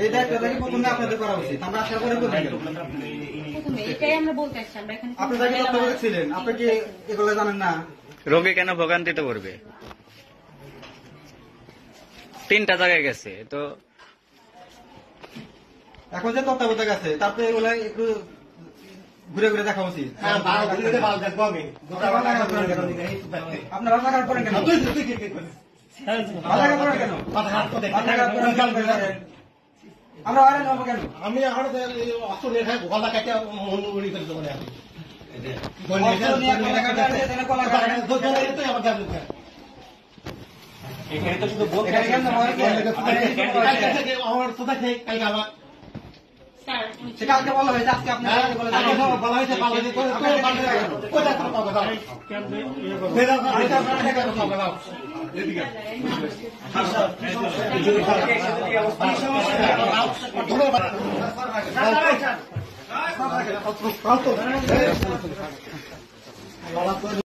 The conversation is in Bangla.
এই দায়িত্বটা কি প্রথমে আপনাদের করা উচিত? আমরা আসার পরে বলবেন এটাই আমরা বলতে আসছি। আমরা এখানে আপনি যাকে তত্ত্বাবধায়ক ছিলেন, আপনি কি এগুলো জানেন না? রোগী কেন ভোগান্তিতে পড়বে? 3টা জায়গায় গেছে তো এখন যে তত্ত্বাবধায়ক আছে তারপরে এগুলো একটু ঘুরে ঘুরে দেখা উচিত। আপনার রাস্তাঘাট করেন কেন? রাস্তাঘাট করেন কেন? আমরা বাইরে নেবো কেন? আমি এখন অস্ত্র নিয়ে খাই গলা কাটে মন্ডুগুড়ি করে দেবো আমি এখানে তো শুধু বলতে আমার কালকে বলা হয়েছে, আজকে আপনি বলা হয়েছে ধন্যবাদ।